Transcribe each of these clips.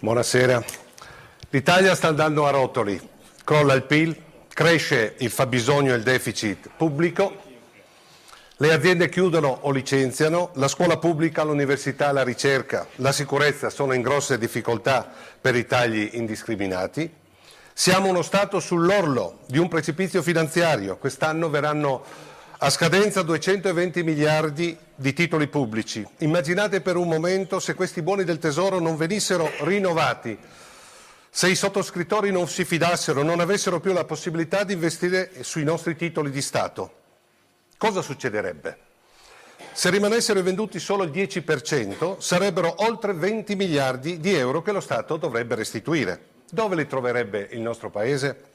Buonasera. L'Italia sta andando a rotoli, crolla il PIL, cresce il fabbisogno e il deficit pubblico, le aziende chiudono o licenziano, la scuola pubblica, l'università, la ricerca, la sicurezza sono in grosse difficoltà per i tagli indiscriminati. Siamo uno Stato sull'orlo di un precipizio finanziario. Quest'anno verranno a scadenza 220 miliardi di titoli pubblici. Immaginate per un momento se questi buoni del Tesoro non venissero rinnovati, se i sottoscrittori non si fidassero, non avessero più la possibilità di investire sui nostri titoli di Stato. Cosa succederebbe? Se rimanessero venduti solo il 10%, sarebbero oltre 20 miliardi di euro che lo Stato dovrebbe restituire. Dove li troverebbe il nostro Paese?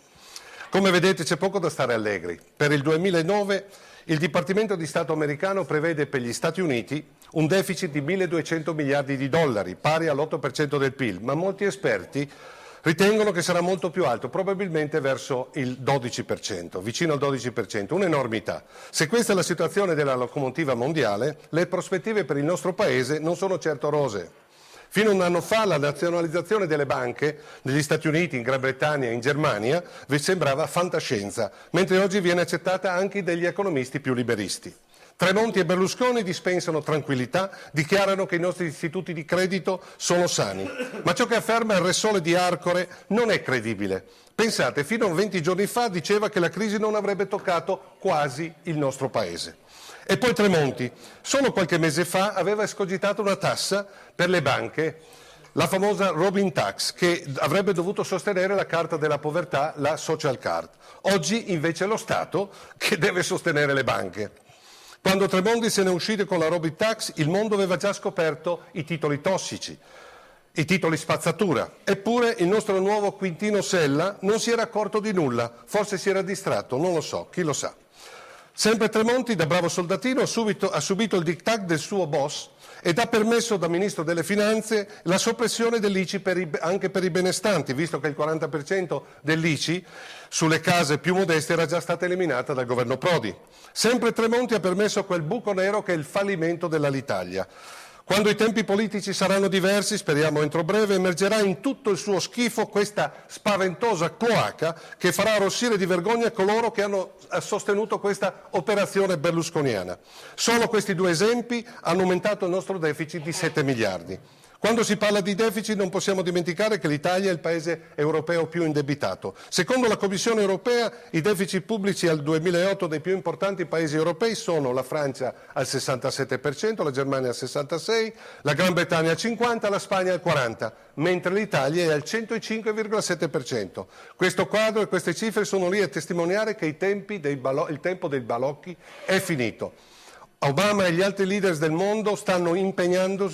Come vedete c'è poco da stare allegri. Per il 2009 il Dipartimento di Stato americano prevede per gli Stati Uniti un deficit di 1.200 miliardi di dollari, pari all'8% del PIL, ma molti esperti ritengono che sarà molto più alto, probabilmente verso il 12%, vicino al 12%, un'enormità. Se questa è la situazione della locomotiva mondiale, le prospettive per il nostro Paese non sono certo rosee. Fino a un anno fa la nazionalizzazione delle banche negli Stati Uniti, in Gran Bretagna e in Germania vi sembrava fantascienza, mentre oggi viene accettata anche dagli economisti più liberisti. Tremonti e Berlusconi dispensano tranquillità, dichiarano che i nostri istituti di credito sono sani, ma ciò che afferma il Re Sole di Arcore non è credibile. Pensate, fino a 20 giorni fa diceva che la crisi non avrebbe toccato quasi il nostro Paese. E poi Tremonti, solo qualche mese fa aveva escogitato una tassa per le banche, la famosa Robin Tax, che avrebbe dovuto sostenere la carta della povertà, la Social Card. Oggi invece è lo Stato che deve sostenere le banche. Quando Tremonti se ne è uscito con la Robin Tax, il mondo aveva già scoperto i titoli tossici, i titoli spazzatura. Eppure il nostro nuovo Quintino Sella non si era accorto di nulla, forse si era distratto, non lo so, chi lo sa. Sempre Tremonti, da bravo soldatino, ha subito il diktat del suo boss ed ha permesso da Ministro delle Finanze la soppressione dell'ICI anche per i benestanti, visto che il 40% dell'ICI sulle case più modeste era già stata eliminata dal governo Prodi. Sempre Tremonti ha permesso quel buco nero che è il fallimento dell'Alitalia. Quando i tempi politici saranno diversi, speriamo entro breve, emergerà in tutto il suo schifo questa spaventosa cloaca che farà arrossire di vergogna coloro che hanno sostenuto questa operazione berlusconiana. Solo questi due esempi hanno aumentato il nostro deficit di 7 miliardi. Quando si parla di deficit non possiamo dimenticare che l'Italia è il paese europeo più indebitato. Secondo la Commissione europea i deficit pubblici al 2008 dei più importanti paesi europei sono la Francia al 67%, la Germania al 66%, la Gran Bretagna al 50%, la Spagna al 40%, mentre l'Italia è al 105,7%. Questo quadro e queste cifre sono lì a testimoniare che il tempo dei balocchi è finito. Obama e gli altri leader del mondo stanno impegnando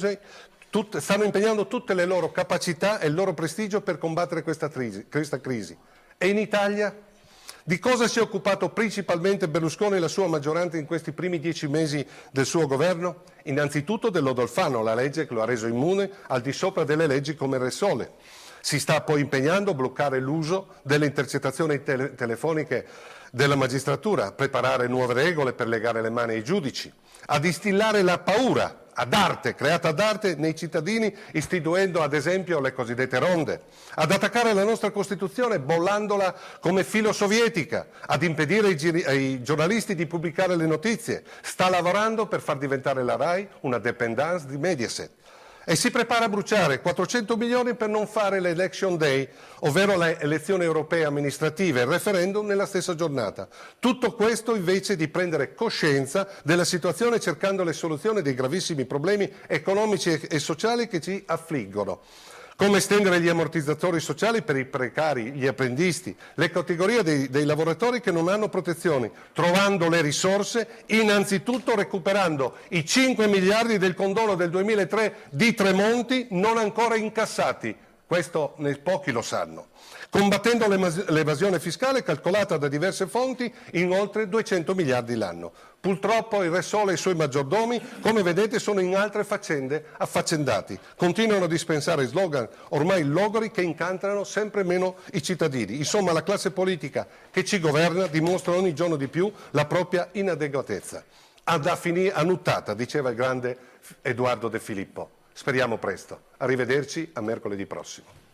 tutte le loro capacità e il loro prestigio per combattere questa crisi. E in Italia? Di cosa si è occupato principalmente Berlusconi e la sua maggioranza in questi primi 10 mesi del suo governo? Innanzitutto del lodo Alfano, la legge che lo ha reso immune al di sopra delle leggi come il Re Sole. Si sta poi impegnando a bloccare l'uso delle intercettazioni telefoniche della magistratura, a preparare nuove regole per legare le mani ai giudici, a distillare la paura creata ad arte nei cittadini, istituendo ad esempio le cosiddette ronde, ad attaccare la nostra Costituzione bollandola come filosovietica, ad impedire ai giornalisti di pubblicare le notizie. Sta lavorando per far diventare la RAI una dépendance di Mediaset. E si prepara a bruciare 400 milioni per non fare l'Election Day, ovvero le elezioni europee amministrative, il referendum nella stessa giornata. Tutto questo invece di prendere coscienza della situazione cercando le soluzioni dei gravissimi problemi economici e sociali che ci affliggono. Come estendere gli ammortizzatori sociali per i precari, gli apprendisti, le categorie dei lavoratori che non hanno protezioni, trovando le risorse, innanzitutto recuperando i 5 miliardi del condono del 2003 di Tremonti non ancora incassati. Questo pochi lo sanno. Combattendo l'evasione fiscale calcolata da diverse fonti in oltre 200 miliardi l'anno. Purtroppo il Re Sole e i suoi maggiordomi, come vedete, sono in altre faccende affaccendati. Continuano a dispensare slogan ormai logori che incantano sempre meno i cittadini. Insomma, la classe politica che ci governa dimostra ogni giorno di più la propria inadeguatezza. Annuttata, diceva il grande Edoardo De Filippo. Speriamo presto. Arrivederci a mercoledì prossimo.